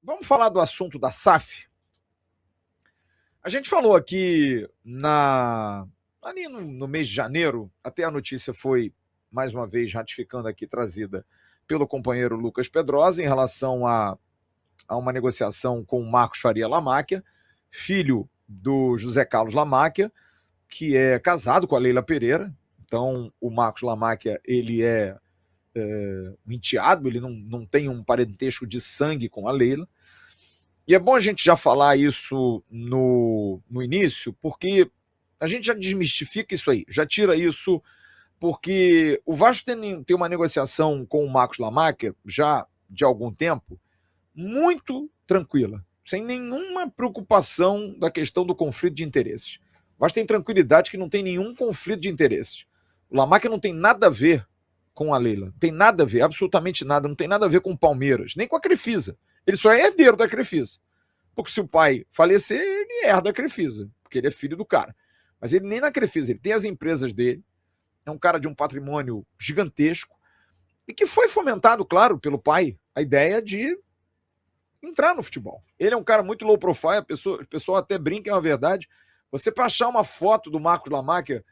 Vamos falar do assunto da SAF? A gente falou aqui ali no mês de janeiro, até a notícia foi, mais uma vez, ratificando aqui, trazida pelo companheiro Lucas Pedrosa, em relação a uma negociação com o Marcos Faria Lamáquia, filho do José Carlos Lamáquia, que é casado com a Leila Pereira. Então, o Marcos Lamáquia, ele é um enteado, ele não tem um parentesco de sangue com a Leila. E é bom a gente já falar isso no início, porque a gente já desmistifica isso aí, já tira isso, porque o Vasco tem uma negociação com o Marcos Lamáquia já de algum tempo, muito tranquila, sem nenhuma preocupação da questão do conflito de interesses. O Vasco tem tranquilidade que não tem nenhum conflito de interesses. O Lamáquia não tem nada a ver com a Leila, não tem nada a ver, absolutamente nada, não tem nada a ver com o Palmeiras, nem com a Crefisa. Ele só é herdeiro da Crefisa. Porque se o pai falecer, ele herda a Crefisa, porque ele é filho do cara. Mas ele nem na Crefisa, ele tem as empresas dele, é um cara de um patrimônio gigantesco, e que foi fomentado, claro, pelo pai, a ideia de entrar no futebol. Ele é um cara muito low profile, o pessoal até brinca, é uma verdade. Você, para achar uma foto do Marcos Lamáquia,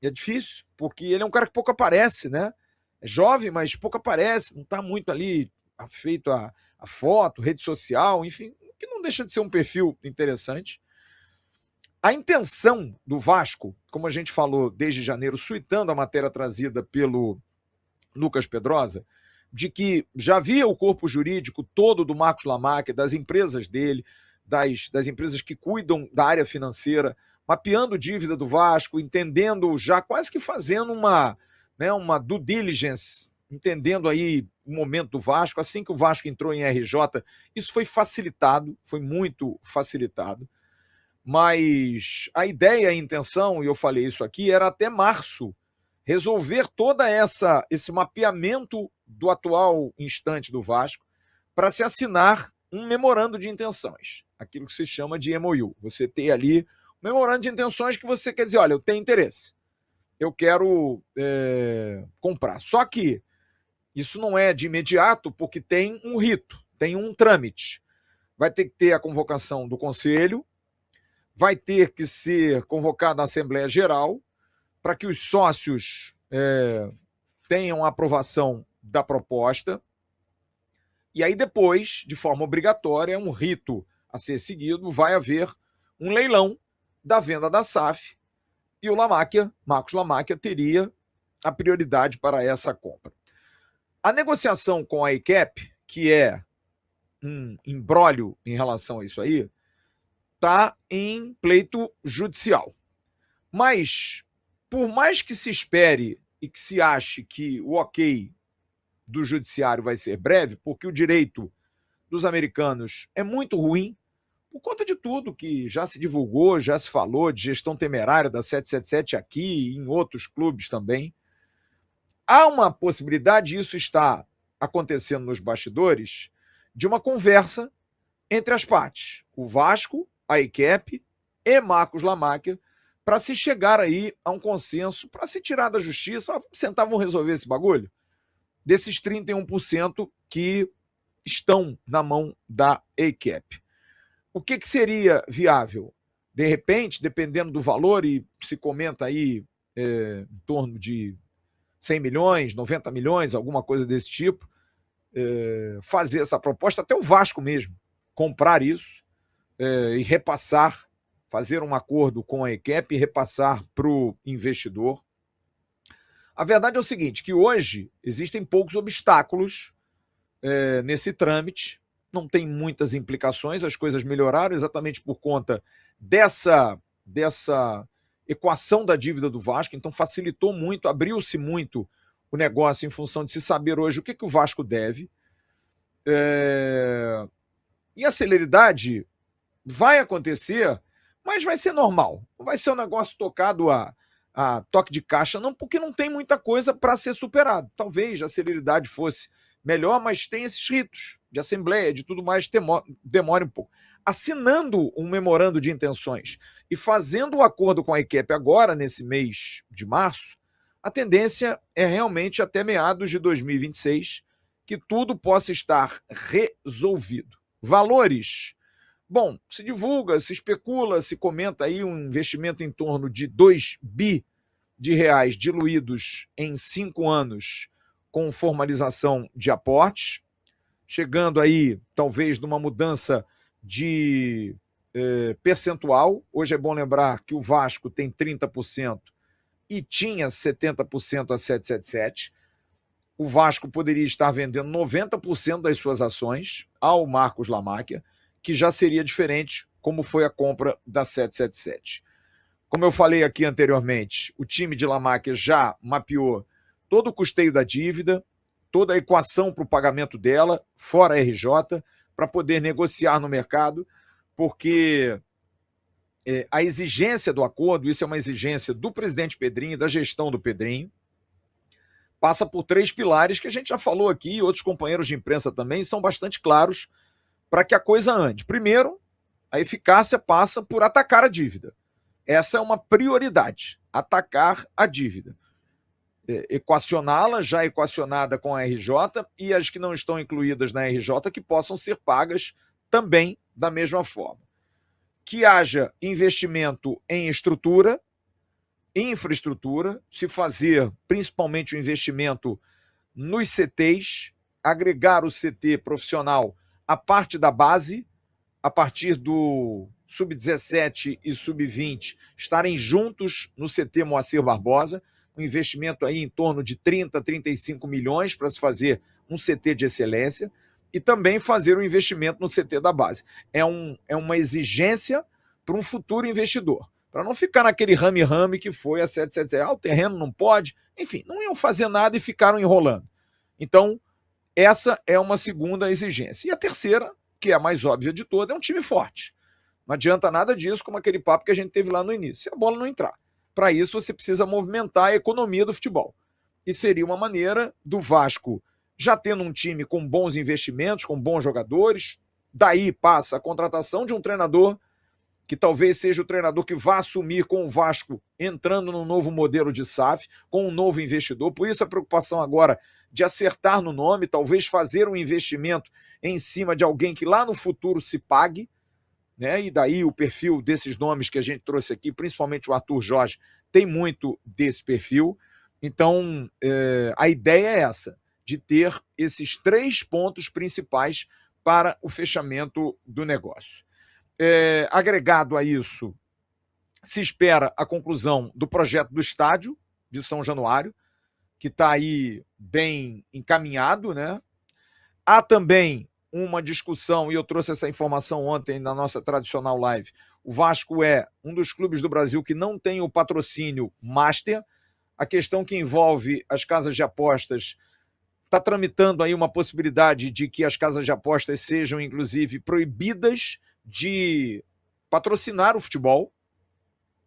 é difícil, porque ele é um cara que pouco aparece, né? É jovem, mas pouco aparece, não está muito ali feito a foto, rede social, enfim, que não deixa de ser um perfil interessante. A intenção do Vasco, como a gente falou desde janeiro, suitando a matéria trazida pelo Lucas Pedrosa, de que já havia o corpo jurídico todo do Marcos Lamáquia, das empresas dele, das empresas que cuidam da área financeira, mapeando dívida do Vasco, entendendo já, quase que fazendo uma due diligence, entendendo aí o momento do Vasco. Assim que o Vasco entrou em RJ, isso foi facilitado, foi muito facilitado. Mas a ideia, a intenção, e eu falei isso aqui, era até março resolver toda esse mapeamento do atual instante do Vasco para se assinar um memorando de intenções, aquilo que se chama de MOU. Você ter ali um memorando de intenções que você quer dizer, olha, eu tenho interesse, eu quero comprar. Só que isso não é de imediato, porque tem um rito, tem um trâmite. Vai ter que ter a convocação do conselho, vai ter que ser convocada a Assembleia Geral para que os sócios tenham a aprovação da proposta. E aí depois, de forma obrigatória, é um rito a ser seguido, vai haver um leilão da venda da SAF e o Marcos Lamáquia, teria a prioridade para essa compra. A negociação com a ECAP, que é um imbróglio em relação a isso aí, está em pleito judicial. Mas, por mais que se espere e que se ache que o ok do judiciário vai ser breve, porque o direito dos americanos é muito ruim, por conta de tudo que já se divulgou, já se falou de gestão temerária da 777 aqui e em outros clubes também. Há uma possibilidade, e isso está acontecendo nos bastidores, de uma conversa entre as partes, o Vasco, a ECAP e Marcos Lamáquia, para se chegar aí a um consenso, para se tirar da justiça, vamos sentar, vamos resolver esse bagulho, desses 31% que estão na mão da ECAP. O que seria viável? De repente, dependendo do valor, e se comenta aí em torno de 100 milhões, 90 milhões, alguma coisa desse tipo, fazer essa proposta, até o Vasco mesmo, comprar isso e repassar, fazer um acordo com a ECAP e repassar para o investidor. A verdade é o seguinte, que hoje existem poucos obstáculos nesse trâmite, não tem muitas implicações, as coisas melhoraram exatamente por conta dessa equação da dívida do Vasco, então facilitou muito, abriu-se muito o negócio em função de se saber hoje o que o Vasco deve. E a celeridade vai acontecer, mas vai ser normal, não vai ser um negócio tocado a toque de caixa, não, porque não tem muita coisa para ser superado. Talvez a celeridade fosse melhor, mas tem esses ritos de assembleia, de tudo mais, demora um pouco. Assinando um memorando de intenções e fazendo o acordo com a ECAP agora, nesse mês de março, a tendência é realmente até meados de 2026 que tudo possa estar resolvido. Valores. Bom, se divulga, se especula, se comenta aí um investimento em torno de 2 bi de reais diluídos em 5 anos com formalização de aportes, chegando aí talvez numa mudança de percentual. Hoje é bom lembrar que o Vasco tem 30% e tinha 70% a 777. O Vasco poderia estar vendendo 90% das suas ações ao Marcos Lamáquia, que já seria diferente, como foi a compra da 777. Como eu falei aqui anteriormente, o time de Lamáquia já mapeou todo o custeio da dívida, toda a equação para o pagamento dela, fora a RJ, para poder negociar no mercado, porque a exigência do acordo, isso é uma exigência do presidente Pedrinho, da gestão do Pedrinho, passa por 3 pilares que a gente já falou aqui, e outros companheiros de imprensa também, são bastante claros para que a coisa ande. Primeiro, a eficácia passa por atacar a dívida. Essa é uma prioridade, atacar a dívida. Equacioná-la, já equacionada com a RJ, e as que não estão incluídas na RJ, que possam ser pagas também da mesma forma. Que haja investimento em estrutura, infraestrutura, se fazer principalmente o investimento nos CTs, agregar o CT profissional à parte da base, a partir do sub-17 e sub-20 estarem juntos no CT Moacir Barbosa, um investimento aí em torno de 30, 35 milhões para se fazer um CT de excelência, e também fazer o investimento no CT da base. É uma exigência para um futuro investidor, para não ficar naquele rame-rame que foi a 777. O terreno não pode, enfim, não iam fazer nada e ficaram enrolando. Então, essa é uma segunda exigência. E a terceira, que é a mais óbvia de toda, é um time forte. Não adianta nada disso, como aquele papo que a gente teve lá no início, se a bola não entrar. Para isso, você precisa movimentar a economia do futebol. E seria uma maneira do Vasco, já tendo um time com bons investimentos, com bons jogadores, daí passa a contratação de um treinador, que talvez seja o treinador que vá assumir com o Vasco, entrando num novo modelo de SAF, com um novo investidor. Por isso a preocupação agora de acertar no nome, talvez fazer um investimento em cima de alguém que lá no futuro se pague, né? E daí o perfil desses nomes que a gente trouxe aqui, principalmente o Arthur Jorge, tem muito desse perfil. Então, a ideia é essa, de ter esses 3 pontos principais para o fechamento do negócio. Agregado a isso, se espera a conclusão do projeto do estádio de São Januário, que está aí bem encaminhado, né? Há também uma discussão, e eu trouxe essa informação ontem na nossa tradicional live, o Vasco é um dos clubes do Brasil que não tem o patrocínio Master. A questão que envolve as casas de apostas está tramitando aí uma possibilidade de que as casas de apostas sejam, inclusive, proibidas de patrocinar o futebol,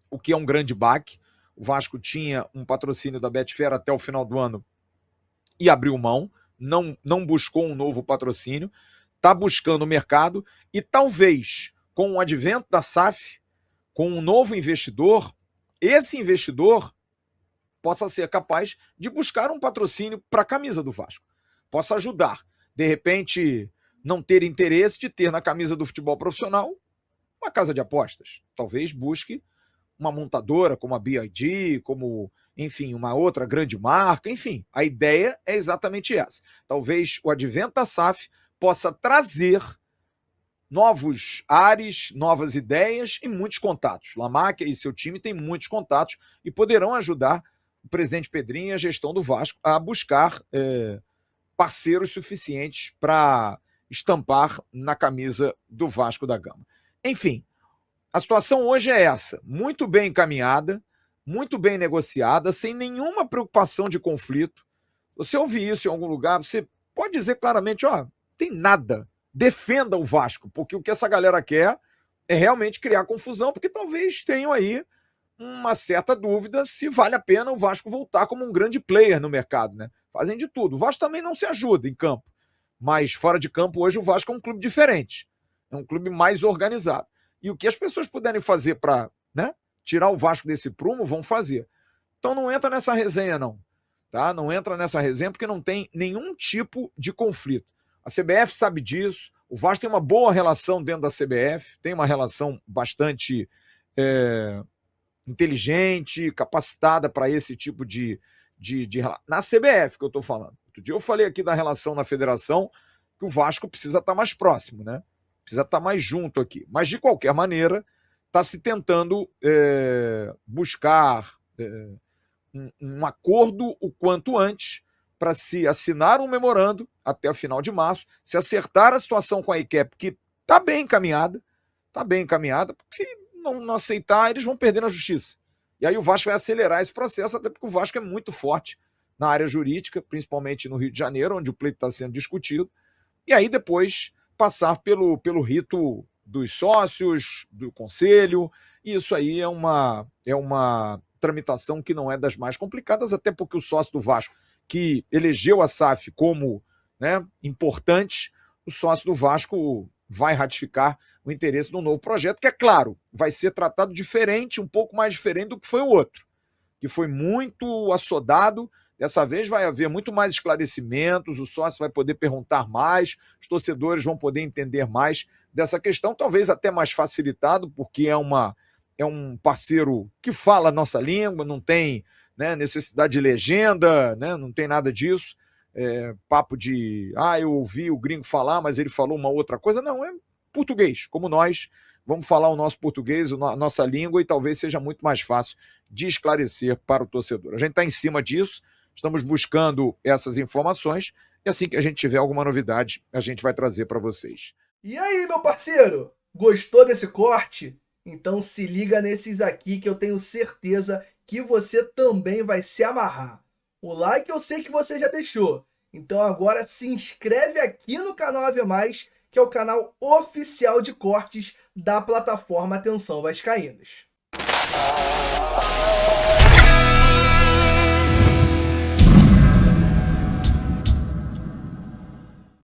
o que é um grande baque. O Vasco tinha um patrocínio da Betfair até o final do ano e abriu mão, não buscou um novo patrocínio, está buscando o mercado e talvez com o advento da SAF, com um novo investidor, esse investidor possa ser capaz de buscar um patrocínio para a camisa do Vasco, possa ajudar. De repente, não ter interesse de ter na camisa do futebol profissional uma casa de apostas. Talvez busque uma montadora como a BID, como, enfim, uma outra grande marca, enfim. A ideia é exatamente essa. Talvez o advento da SAF possa trazer novos ares, novas ideias e muitos contatos. Lamáquia e seu time têm muitos contatos e poderão ajudar o presidente Pedrinho e a gestão do Vasco a buscar parceiros suficientes para estampar na camisa do Vasco da Gama. Enfim, a situação hoje é essa, muito bem encaminhada, muito bem negociada, sem nenhuma preocupação de conflito. Você ouvir isso em algum lugar, você pode dizer claramente, tem nada, defenda o Vasco, porque o que essa galera quer é realmente criar confusão, porque talvez tenham aí uma certa dúvida se vale a pena o Vasco voltar como um grande player no mercado, né? Fazem de tudo. O Vasco também não se ajuda em campo, mas fora de campo hoje o Vasco é um clube diferente, é um clube mais organizado. E o que as pessoas puderem fazer para, né, tirar o Vasco desse prumo, vão fazer. Então não entra nessa resenha não, tá? Não entra nessa resenha porque não tem nenhum tipo de conflito. A CBF sabe disso, O Vasco tem uma boa relação dentro da CBF, tem uma relação bastante inteligente, capacitada para esse tipo de. Na CBF que eu estou falando. Outro dia eu falei aqui da relação na federação, que o Vasco precisa estar mais próximo, né? Precisa estar mais junto aqui. Mas, de qualquer maneira, está se tentando buscar um acordo o quanto antes para se assinar um memorando até o final de março, se acertar a situação com a ICAP, que está bem encaminhada, porque se não aceitar, eles vão perder na justiça. E aí o Vasco vai acelerar esse processo, até porque o Vasco é muito forte na área jurídica, principalmente no Rio de Janeiro, onde o pleito está sendo discutido, e aí depois passar pelo rito dos sócios, do conselho, e isso aí é uma tramitação que não é das mais complicadas, até porque o sócio do Vasco, que elegeu a SAF como, né, importante, o sócio do Vasco vai ratificar o interesse no novo projeto, que é claro, vai ser tratado diferente, um pouco mais diferente do que foi o outro, que foi muito assodado. Dessa vez vai haver muito mais esclarecimentos, o sócio vai poder perguntar mais, os torcedores vão poder entender mais dessa questão, talvez até mais facilitado, porque é um parceiro que fala a nossa língua, não tem, né, necessidade de legenda, né, não tem nada disso, papo de, eu ouvi o gringo falar, mas ele falou uma outra coisa. Não, é português, como nós, vamos falar o nosso português, a nossa língua, e talvez seja muito mais fácil de esclarecer para o torcedor. A gente está em cima disso, estamos buscando essas informações, e assim que a gente tiver alguma novidade, a gente vai trazer para vocês. E aí, meu parceiro? Gostou desse corte? Então se liga nesses aqui que eu tenho certeza que você também vai se amarrar. O like eu sei que você já deixou. Então agora se inscreve aqui no canal AV+, que é o canal oficial de cortes da plataforma Atenção Vascaínos.